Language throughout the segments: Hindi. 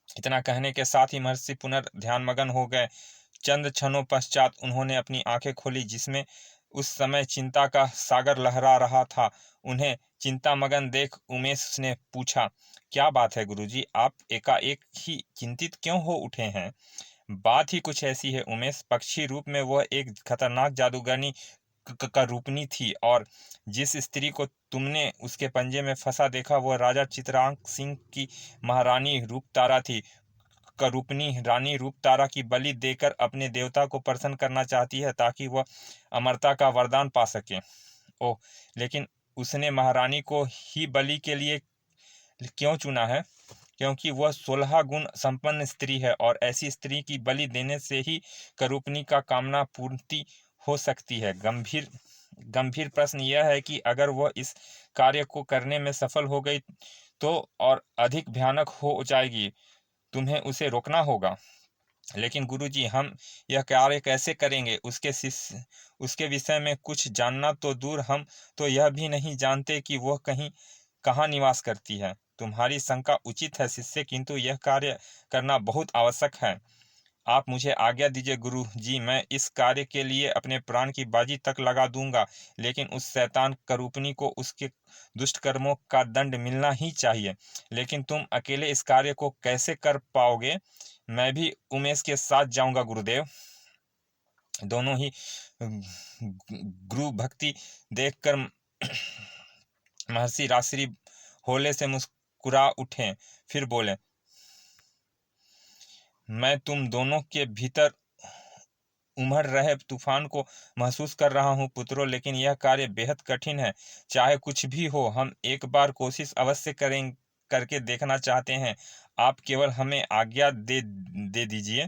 इतना कहने के साथ ही महर्षि पुनर्ध्यानमग्न हो गए। चंद क्षणों पश्चात उन्होंने अपनी आंखें खोली, जिसमें उस समय चिंता का सागर लहरा रहा था। उन्हें चिंतामग्न देख उमेश ने पूछा, क्या बात है गुरुजी, आप एकाएक ही चिंतित क्यों हो उठे हैं? बात ही कुछ ऐसी है उमेश, पक्षी रूप में वह एक खतरनाक जादूगरनी का रूपनी थी, और जिस स्त्री को तुमने उसके पंजे में फंसा देखा वह राजा चित्रांग सिंह की महारानी रूपतारा थी। करूपनी रानी रूपतारा की बलि देकर अपने देवता को प्रसन्न करना चाहती है, ताकि वह अमरता का वरदान पा सके। ओह, लेकिन उसने महारानी को ही बलि के लिए क्यों चुना है? क्योंकि वह 16 गुण संपन्न स्त्री है, और ऐसी स्त्री की बलि देने से ही करूपनी का कामना पूर्ति हो सकती है। गंभीर गंभीर प्रश्न यह है कि अगर वह इस कार्य को करने में सफल हो गई तो और अधिक भयानक हो जाएगी। तुम्हें उसे रोकना होगा। लेकिन गुरुजी, हम यह कार्य कैसे करेंगे? उसके विषय में कुछ जानना तो दूर, हम तो यह भी नहीं जानते कि वह कहाँ निवास करती है। तुम्हारी शंका उचित है शिष्य, किंतु यह कार्य करना बहुत आवश्यक है। आप मुझे आज्ञा दीजिए गुरु जी, मैं इस कार्य के लिए अपने प्राण की बाजी तक लगा दूंगा, लेकिन उस शैतान करूपनी को उसके दुष्ट कर्मों का दंड मिलना ही चाहिए। लेकिन तुम अकेले इस कार्य को कैसे कर पाओगे? मैं भी उमेश के साथ जाऊंगा गुरुदेव। दोनों ही गुरु भक्ति देखकर महर्षि रात्रि होले से मुस्कुरा उठे, फिर बोले, मैं तुम दोनों के भीतर उमड़ रहे तूफान को महसूस कर रहा हूँ पुत्रों, लेकिन यह कार्य बेहद कठिन है। चाहे कुछ भी हो, हम एक बार कोशिश अवश्य करके देखना चाहते हैं। आप केवल हमें आज्ञा दे दीजिए।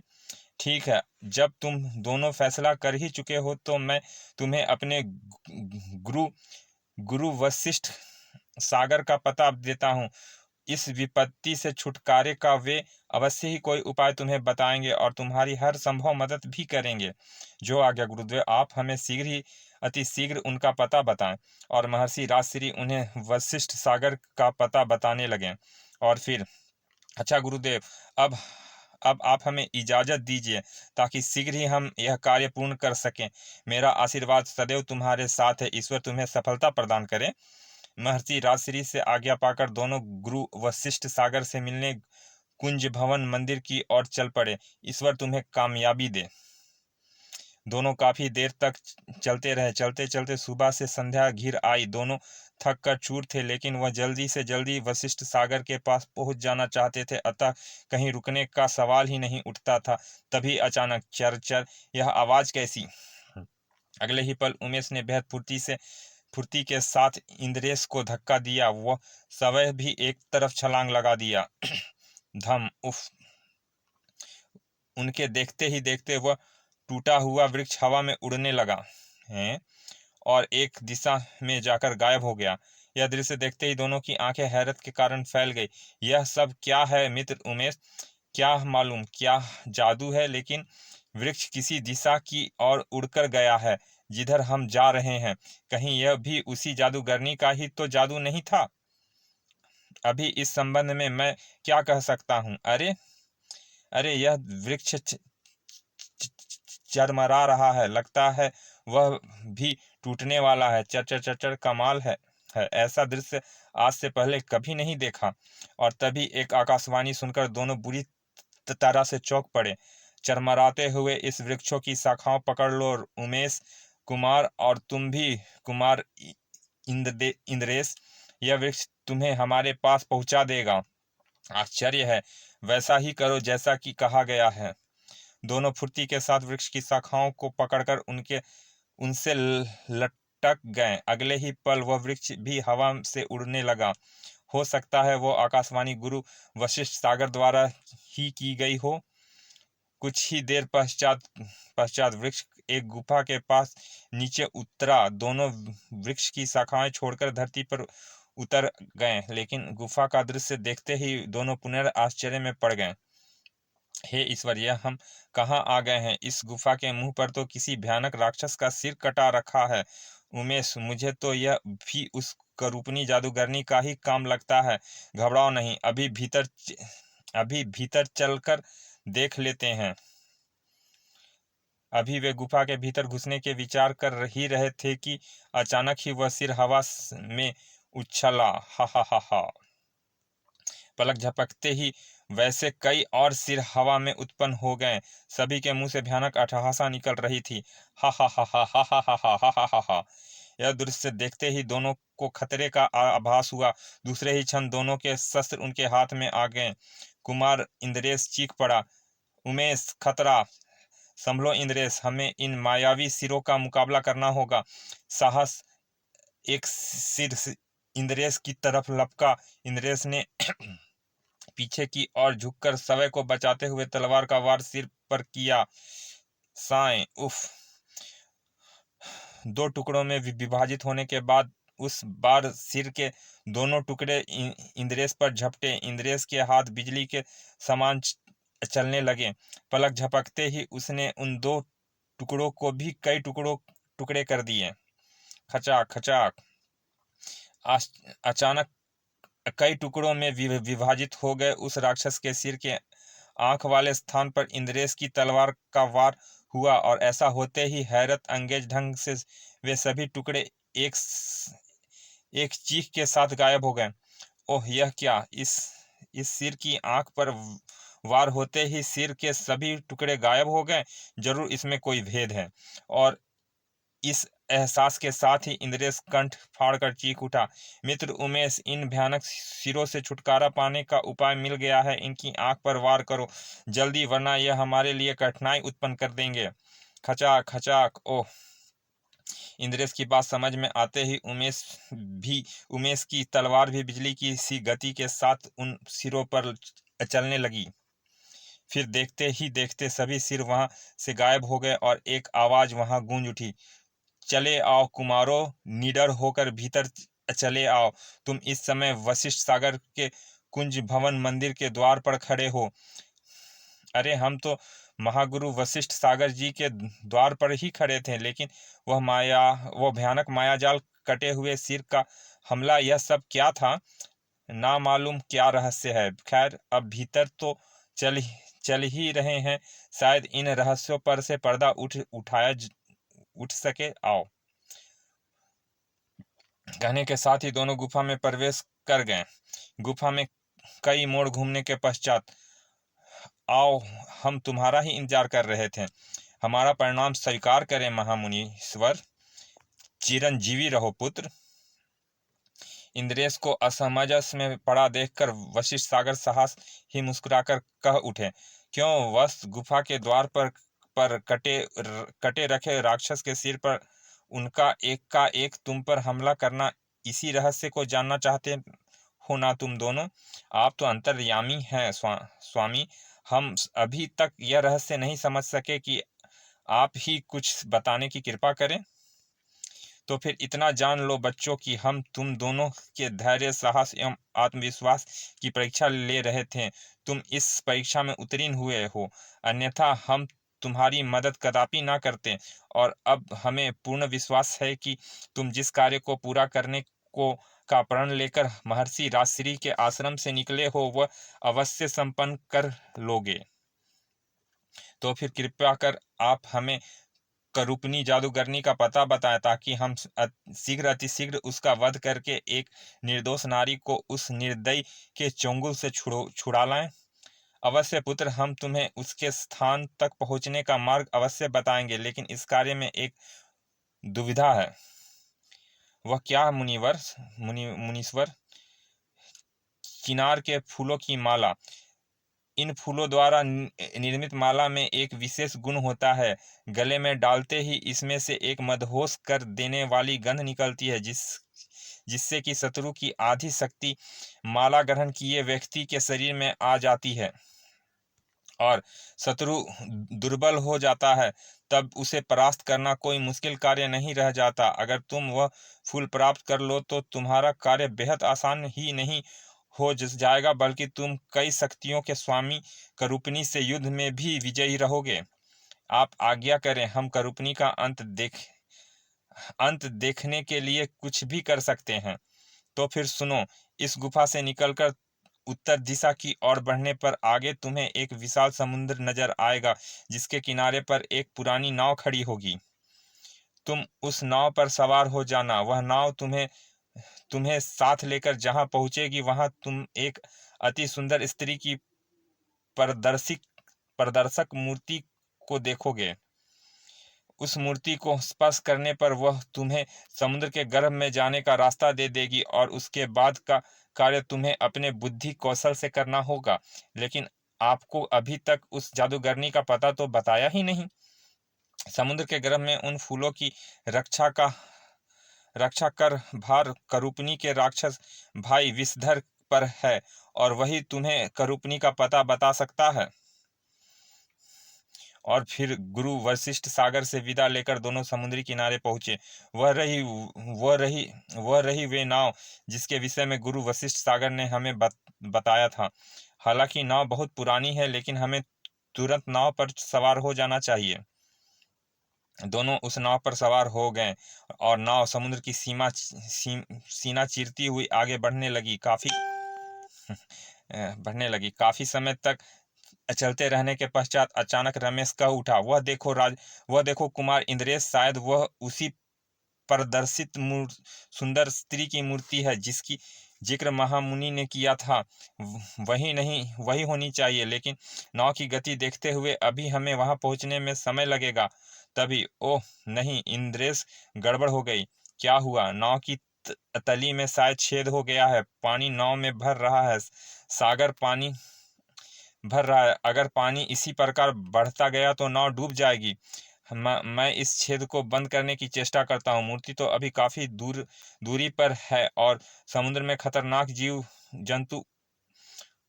ठीक है, जब तुम दोनों फैसला कर ही चुके हो तो मैं तुम्हें अपने गुरु गुरु वशिष्ठ सागर का पता देता हूँ। इस विपत्ति से छुटकारे का वे अवश्य ही कोई उपाय तुम्हें बताएंगे और तुम्हारी हर संभव मदद भी करेंगे। जो आज्ञा गुरुदेव, आप हमें शीघ्र ही अति शीघ्र उनका पता बताएं। और महर्षि राजश्री उन्हें वशिष्ठ सागर का पता बताने लगे। और फिर, अच्छा गुरुदेव, अब अब आप हमें इजाजत दीजिए, ताकि शीघ्र ही हम यह कार्य पूर्ण कर सकें। मेरा आशीर्वाद सदैव तुम्हारे साथ है। ईश्वर तुम्हें सफलता प्रदान करे। महर्षि राजश्री से आज्ञा पाकर दोनों गुरु वशिष्ठ सागर से मिलने कुंज भवन मंदिर की ओर चल पड़े। ईश्वर तुम्हें कामयाबी दे। दोनों काफी देर तक चलते रहे। चलते चलते सुबह से संध्या घिर आई। दोनों थक कर चूर थे, लेकिन वह जल्दी से जल्दी वशिष्ठ सागर के पास पहुंच जाना चाहते थे, अतः कहीं रुकने का सवाल ही नहीं उठता था। तभी अचानक चर चर, यह आवाज कैसी? अगले ही पल उमेश ने बेहद फुर्ती के साथ इंद्रेश को धक्का दिया। वह स्वयं भी एक तरफ छलांग लगा दिया। धम उफ! उनके देखते ही देखते वह टूटा हुआ वृक्ष हवा में उड़ने लगा है और एक दिशा में जाकर गायब हो गया। यह दृश्य देखते ही दोनों की आंखें हैरत के कारण फैल गई। यह सब क्या है मित्र उमेश? क्या मालूम क्या जादू है, लेकिन वृक्ष किसी दिशा की ओर उड़कर गया है जिधर हम जा रहे हैं। कहीं यह भी उसी जादूगरनी का ही तो जादू नहीं था? अभी इस संबंध में मैं क्या कह सकता हूँ? अरे अरे, यह वृक्ष चरमरा रहा है, लगता है वह भी टूटने वाला है। चर चर चर चर, कमाल है। ऐसा दृश्य आज से पहले कभी नहीं देखा। और तभी एक आकाशवाणी सुनकर दोनों बुरी तरह से चौंक पड़े। चरमराते हुए इस वृक्षों की शाखाओं पकड़ लो उमेश कुमार, और तुम भी कुमार इंद्रेश। यह वृक्ष तुम्हें हमारे पास पहुंचा देगा। आश्चर्य है, वैसा ही करो जैसा कि कहा गया है। दोनों फुर्ती के साथ वृक्ष की शाखाओं को पकड़कर उनसे लटक गए। अगले ही पल वह वृक्ष भी हवा से उड़ने लगा। हो सकता है वो आकाशवाणी गुरु वशिष्ठ सागर द्वारा ही की गई हो। कुछ ही देर पश्चात वृक्ष एक गुफा के पास नीचे उतरा। दोनों वृक्ष की शाखाएं छोड़कर धरती पर उतर गए, लेकिन गुफा का दृश्य देखते ही दोनों पुनः आश्चर्य में पड़ गए। हे ईश्वर, यह हम कहाँ आ गए हैं? इस गुफा के मुंह पर तो किसी भयानक राक्षस का सिर कटा रखा है। उमेश, मुझे तो यह भी उस करूपनी जादूगरनी का ही काम लगता है। घबराओ नहीं, अभी भीतर चलकर देख लेते हैं। अभी वे गुफा के भीतर घुसने के विचार कर ही रहे थे कि अचानक ही वह सिर हवा में उछला। हा हा हा हा। पलक झपकते ही वैसे कई और सिर हवा में उत्पन्न हो गए। सभी के मुंह से भयानक अट्टहासा निकल रही थी। हा हा हा हा हा हा हा हा हा हा हा। यह दृश्य देखते ही दोनों को खतरे का आभास हुआ। दूसरे ही क्षण दोनों के शस्त्र उनके हाथ में आ गए। कुमार इंद्रेश चीख पड़ा, उमेश खतरा, संभलो इंद्रेश, हमें इन मायावी सिरों का मुकाबला करना होगा। साहस एक सिर इंद्रेश की तरफ लपका। इंद्रेश ने पीछे की ओर झुककर सवय को बचाते हुए तलवार का वार सिर पर किया। साएं उफ। दो टुकड़ों में विभाजित होने के बाद उस बार सिर के दोनों टुकड़े इंद्रेश पर झपटे। इंद्रेश के हाथ बिजली के समान चलने लगे। पलक झपकते ही उसने उन दो टुकड़ों को भी कई टुकड़े कर दिए। खचाक खचाक। अचानक कई टुकड़ों में विभाजित हो गए उस राक्षस के सिर के आंख वाले स्थान पर इंद्रेश की तलवार का वार हुआ, और ऐसा होते ही हैरत अंगेज ढंग से वे सभी टुकड़े एक एक चीख के साथ गायब हो गए। ओह, यह क्या! इस सिर की आंख पर वार होते ही सिर के सभी टुकड़े गायब हो गए। जरूर इसमें कोई भेद है। और इस एहसास के साथ ही इंद्रेश कंठ फाड़कर चीख उठा, मित्र उमेश, इन भयानक सिरों से छुटकारा पाने का उपाय मिल गया है। इनकी आंख पर वार करो जल्दी, वरना यह हमारे लिए कठिनाई उत्पन्न कर देंगे। खचाक खचाक। ओह! इंद्रेश की बात समझ में आते ही उमेश की तलवार भी बिजली की सी गति के साथ उन सिरों पर चलने लगी। फिर देखते ही देखते सभी सिर वहां से गायब हो गए और एक आवाज वहां गूंज उठी, चले आओ कुमारों, निडर होकर भीतर चले आओ। तुम इस समय वशिष्ठ सागर के कुंज भवन मंदिर के द्वार पर खड़े हो। अरे, हम तो महागुरु वशिष्ठ सागर जी के द्वार पर ही खड़े थे, लेकिन वह भयानक मायाजाल, कटे हुए सिर का हमला, यह सब क्या था? ना मालूम क्या रहस्य है। खैर, अब भीतर तो चल ही रहे हैं, शायद इन रहस्यों पर से पर्दा उठ सके। आओ। कहने के साथ ही दोनों गुफा में प्रवेश कर गए। गुफा में कई मोड़ घूमने के पश्चात, आओ, हम तुम्हारा ही इंतजार कर रहे थे। हमारा परिणाम स्वीकार करें महामुनीश्वर। चिरंजीवी रहो पुत्र। इंद्रेश को असमंजस में पड़ा देखकर वशिष्ठ सागर साहस ही मुस्कुराकर कह उठे, क्यों वत्स, गुफा के द्वार पर कटे रखे राक्षस के सिर पर उनका एक का एक तुम पर हमला करना, इसी रहस्य को जानना चाहते हो ना तुम दोनों? आप तो अंतर्यामी हैं स्वामी। हम अभी तक यह रहस्य नहीं समझ सके कि आप ही कुछ बताने की कृपा करें। तो फिर इतना जान लो बच्चों कि हम तुम दोनों के धैर्य, साहस एवं आत्मविश्वास की परीक्षा ले रहे थे। तुम इस परीक्षा में उत्तीर्ण हुए हो, अन्यथा हम तुम्हारी मदद कदापि ना करते। और अब हमें पूर्ण विश्वास है कि तुम जिस कार्य को पूरा करने को का प्रण लेकर महर्षि राजश्री के आश्रम से निकले हो, वह अवश्य संपन्न कर लोगे। तो फिर कृपया कर आप हमें करूपनी जादूगरनी का पता बताएं, ताकि हम अतिशीघ्र उसका वध करके एक निर्दोष नारी को उस निर्दयी के चंगुल से छुड़ा लाएं। अवश्य पुत्र, हम तुम्हें उसके स्थान तक पहुंचने का मार्ग अवश्य बताएंगे, लेकिन इस कार्य में एक दुविधा है। वह क्या मुनीश्वर? चिनार के फूलों की माला। इन फूलों द्वारा निर्मित माला में एक विशेष गुण होता है। गले में डालते ही इसमें से एक मदहोश कर देने वाली गंध निकलती है, जिससे कि शत्रु की आधी शक्ति माला ग्रहण किए व्यक्ति के शरीर में आ जाती है और शत्रु दुर्बल हो जाता है। तब उसे परास्त करना कोई मुश्किल कार्य नहीं रह जाता। अगर तुम वह फूल प्राप्त कर लो तो तुम्हारा कार्य बेहद आसान ही नहीं हो जाएगा, बल्कि तुम कई शक्तियों के स्वामी करूपनी से युद्ध में भी विजयी रहोगे। आप आज्ञा करें, हम करूपनी का अंत देखने के लिए कुछ भी कर सकते हैं। तो फिर सुनो, इस गुफा से निकलकर उत्तर दिशा की ओर बढ़ने पर आगे तुम्हें एक विशाल समुद्र नजर आएगा, जिसके किनारे पर एक पुरानी नाव खड़ी होगी। तुम उस नाव पर सवार हो जाना। वह नाव तुम्हें तुम्हें साथ लेकर जहां पहुंचेगी, वहां तुम एक अति सुंदर स्त्री की प्रदर्शिक प्रदर्शक मूर्ति को देखोगे। उस मूर्ति को स्पर्श करने पर वह तुम्हें समुद्र के गर्भ में जाने का रास्ता दे देगी, और उसके बाद का कार्य तुम्हें अपने बुद्धि कौशल से करना होगा। लेकिन आपको अभी तक उस जादूगरनी का पता तो बताया ही नहीं। समुद्र के गर्भ में उन फूलों की रक्षा कर भार करूपनी के राक्षस भाई विषधर पर है, और वही तुम्हें करूपनी का पता बता सकता है। और फिर गुरु वशिष्ठ सागर से विदा लेकर दोनों समुद्री किनारे पहुंचे। वह रही वे नाव जिसके विषय में गुरु वशिष्ठ सागर ने हमें बताया था। हालांकि नाव बहुत पुरानी है, लेकिन हमें तुरंत नाव पर सवार हो जाना चाहिए। दोनों उस नाव पर सवार हो गए और नाव समुद्र की सीना चीरती हुई आगे बढ़ने लगी। काफी समय तक चलते रहने के पश्चात अचानक रमेश कह उठा, वह देखो कुमार इंद्रेश, शायद वह उसी प्रदर्शित सुंदर स्त्री की मूर्ति है जिसकी जिक्र महामुनि ने किया था। वही होनी चाहिए, लेकिन नाव की गति देखते हुए अभी हमें वहां पहुंचने में समय लगेगा। तभी ओह नहीं इंद्रेश, गड़बड़ हो गई। क्या हुआ? नाव की तली में शायद छेद हो गया है। पानी नाव में भर रहा है। सागर पानी भर रहा है। अगर पानी इसी प्रकार बढ़ता गया तो नाव डूब जाएगी। मैं इस छेद को बंद करने की चेष्टा करता हूँ। मूर्ति तो अभी काफी दूरी पर है और समुद्र में खतरनाक जीव जंतु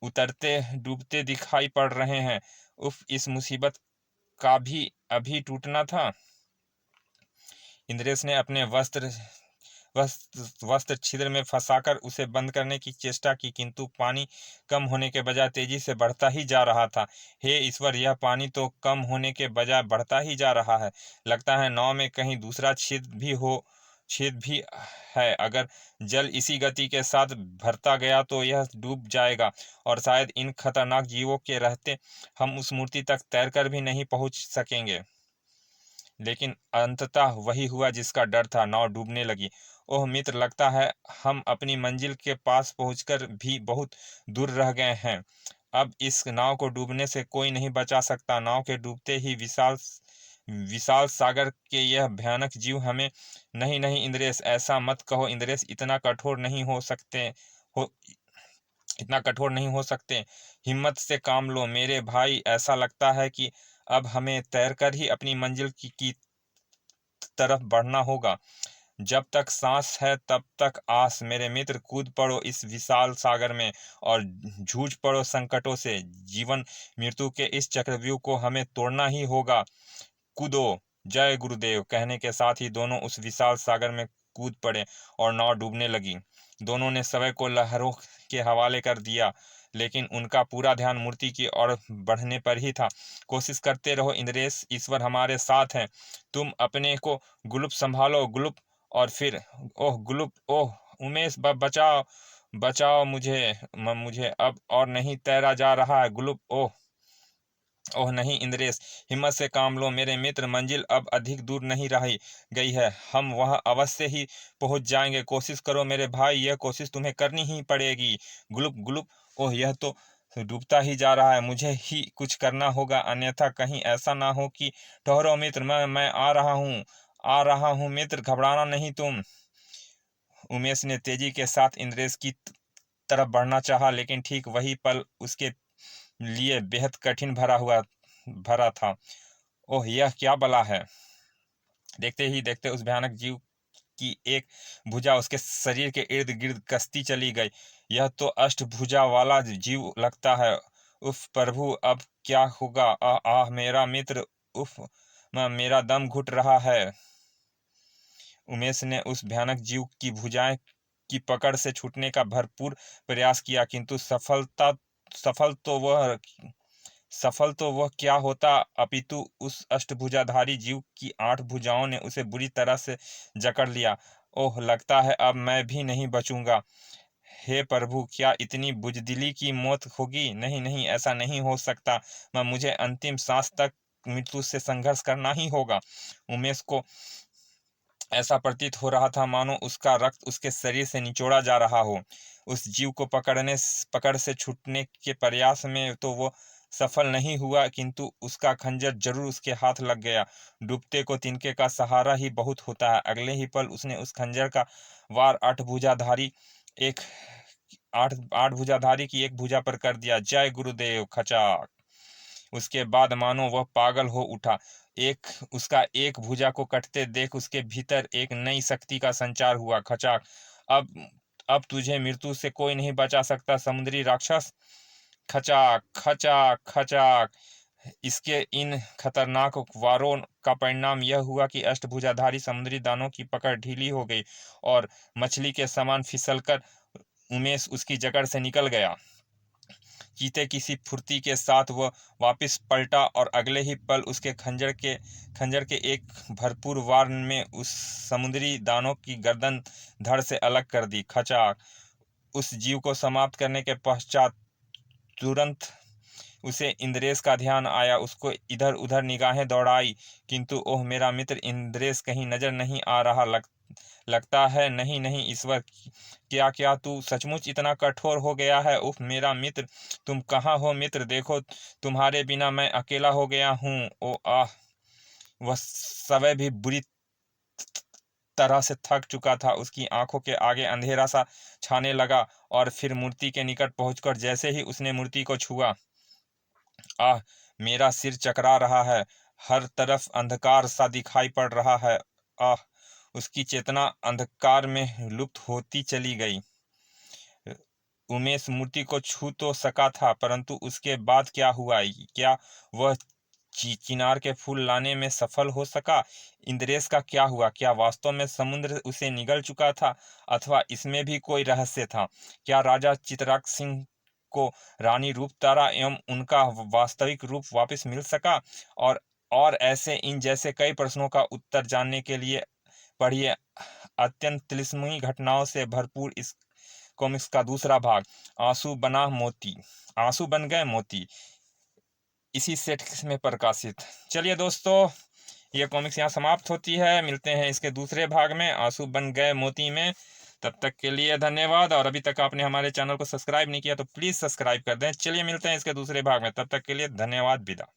उतरते डूबते दिखाई पड़ रहे हैं। उफ, इस मुसीबत का भी अभी टूटना था। इंद्रेश ने अपने वस्त्र छिद्र में फंसाकर उसे बंद करने की चेष्टा की, किंतु पानी कम होने के बजाय तेजी से बढ़ता ही जा रहा था। हे ईश्वर, यह पानी तो कम होने के बजाय बढ़ता ही जा रहा है। लगता है नाव में कहीं दूसरा छेद भी है। अगर जल इसी गति के साथ भरता गया तो यह डूब जाएगा, और शायद इन खतरनाक जीवों के रहते हम उस मूर्ति तक तैरकर भी नहीं पहुंच सकेंगे। लेकिन अंततः वही हुआ जिसका डर था। नाव डूबने लगी। ओह मित्र, लगता है हम अपनी मंजिल के पास पहुंचकर भी बहुत दूर रह गए हैं। अब इस नाव को डूबने से कोई नहीं बचा सकता। नाव के डूबते ही विशाल सागर के यह भयानक जीव हमें नहीं नहीं इंद्रेश, ऐसा मत कहो इंद्रेश, हो इतना कठोर नहीं हो सकते। हिम्मत से काम लो मेरे भाई। ऐसा लगता है कि अब हमें तैरकर ही अपनी मंजिल की तरफ बढ़ना होगा। जब तक सांस है तब तक आस। मेरे मित्र, कूद पड़ो इस विशाल सागर में और जूझ पड़ो संकटों से। जीवन मृत्यु के इस चक्रव्यूह को हमें तोड़ना ही होगा। कूदो। जय गुरुदेव। कहने के साथ ही दोनों उस विशाल सागर में कूद पड़े और नाव डूबने लगी। दोनों ने समय को लहरों के हवाले कर दिया, लेकिन उनका पूरा ध्यान मूर्ति की ओर बढ़ने पर ही था। कोशिश करते रहो इंद्रेश, ईश्वर हमारे साथ हैं। तुम अपने को गुलूप संभालो। गुलूप, और फिर ओह गुलूप, ओह उमेश, बचाओ बचाओ मुझे अब और नहीं तैरा जा रहा है। गुलूप, ओह ओह नहीं इंद्रेश, हिम्मत से काम लो मेरे मित्र। मंजिल अब अधिक दूर नहीं रही गई है। हम वह अवश्य ही पहुंच जाएंगे। कोशिश करो मेरे भाई, यह कोशिश तुम्हें करनी ही पड़ेगी। गुलुप गुलुप, ओह यह तो डूबता ही जा रहा है। मुझे ही कुछ करना होगा, अन्यथा कहीं ऐसा ना हो कि ठहरो मित्र, मैं आ रहा हूँ मित्र, घबराना नहीं तुम। उमेश ने तेजी के साथ इंद्रेश की तरफ बढ़ना चाहा, लेकिन ठीक वही पल उसके लिए बेहद कठिन भरा था। ओह यह क्या बला है। देखते ही देखते उस भयानक जीव की एक भुजा उसके शरीर के इर्द गिर्द कसती चली गई। यह तो अष्टभुजा वाला जीव लगता है। उफ प्रभु, अब क्या होगा। आह आह मेरा मित्र, उफ मेरा दम घुट रहा है। उमेश ने उस भयानक जीव की भुजाएं की पकड़ से छूटने का भरपूर प्रयास किया, किंतु सफल तो वह क्या होता, अपितु उस अष्टभुजाधारी जीव की 8 भुजाओं ने उसे बुरी तरह से जकड़ लिया। ओह लगता है अब मैं भी नहीं बचूंगा। हे प्रभु, क्या इतनी बुजदिली की मौत होगी? नहीं नहीं, ऐसा नहीं हो सकता। मुझे अंतिम सांस तक मृत्यु से संघर्ष करना ही होगा। उमेश को ऐसा प्रतीत हो रहा था मानो उसका रक्त उसके शरीर से निचोड़ा जा रहा हो। उस जीव को पकड़ से छूटने के प्रयास में तो वो सफल नहीं हुआ, किंतु उसका खंजर जरूर उसके हाथ लग गया। डूबते को तिनके का सहारा ही बहुत होता है। अगले ही पल उसने उस खंजर का वार एक आठ भुजाधारी की एक भुजा पर कर दिया। जय गुरुदेव। खचाक। उसके बाद मानो वह पागल हो उठा। उसका एक भुजा को कटते देख उसके भीतर एक नई शक्ति का संचार हुआ। खचाक। अब तुझे मृत्यु से कोई नहीं बचा सकता समुद्री राक्षस। खचाक खचाक खचाक। इसके इन खतरनाक वारों का परिणाम यह हुआ कि अष्टभुजाधारी समुद्री दानों की पकड़ ढीली हो गई और मछली के समान फिसलकर उमेश उसकी जकड़ से निकल गया। चीते की सी फुर्ती के साथ वह वापस पलटा और अगले ही पल उसके खंजर के एक भरपूर वार में उस समुद्री दानव की गर्दन धड़ से अलग कर दी। खचाक। उस जीव को समाप्त करने के पश्चात तुरंत उसे इंद्रेश का ध्यान आया। उसको इधर उधर निगाहें दौड़ाई, किंतु ओह मेरा मित्र इंद्रेश कहीं नजर नहीं आ रहा। लगता है नहीं नहीं ईश्वर, क्या क्या तू सचमुच इतना कठोर हो गया है? उफ मेरा मित्र, तुम कहाँ हो मित्र? देखो, तुम्हारे बिना मैं अकेला हो गया हूँ। ओ आह। वह समय भी बुरी तरह से थक चुका था। उसकी आंखों के आगे अंधेरा सा छाने लगा और फिर मूर्ति के निकट पहुंचकर जैसे ही उसने मूर्ति को छुआ, आह, मेरा सिर चकरा रहा है। हर तरफ अंधकार सा दिखाई पड़ रहा है। आह। उसकी चेतना अंधकार में लुप्त होती चली गई। उमेश मूर्ति को छू तो सका था, परंतु उसके बाद क्या हुआ? क्या वह चिनार के फूल लाने में सफल हो सका? इंद्रेश का क्या हुआ? क्या वास्तव में समुद्र उसे निगल चुका था, अथवा इसमें भी कोई रहस्य था? क्या राजा चित्रांग सिंह को रानी रूपतारा एवं उनका वास्तविक रूप वापस मिल सका? और ऐसे इन जैसे कई प्रश्नों का उत्तर जानने के लिए पढ़िए अत्यंत तिलिस्मी घटनाओं से भरपूर इस कॉमिक्स का दूसरा भाग, आंसू बन गए मोती, इसी सेट में प्रकाशित। चलिए दोस्तों, ये कॉमिक्स यहाँ समाप्त होती है। मिलते हैं इसके दूसरे भाग में, आंसू बन गए मोती में। तब तक के लिए धन्यवाद। और अभी तक आपने हमारे चैनल को सब्सक्राइब नहीं किया तो प्लीज़ सब्सक्राइब कर दें। चलिए मिलते हैं इसके दूसरे भाग में, तब तक के लिए धन्यवाद। विदा।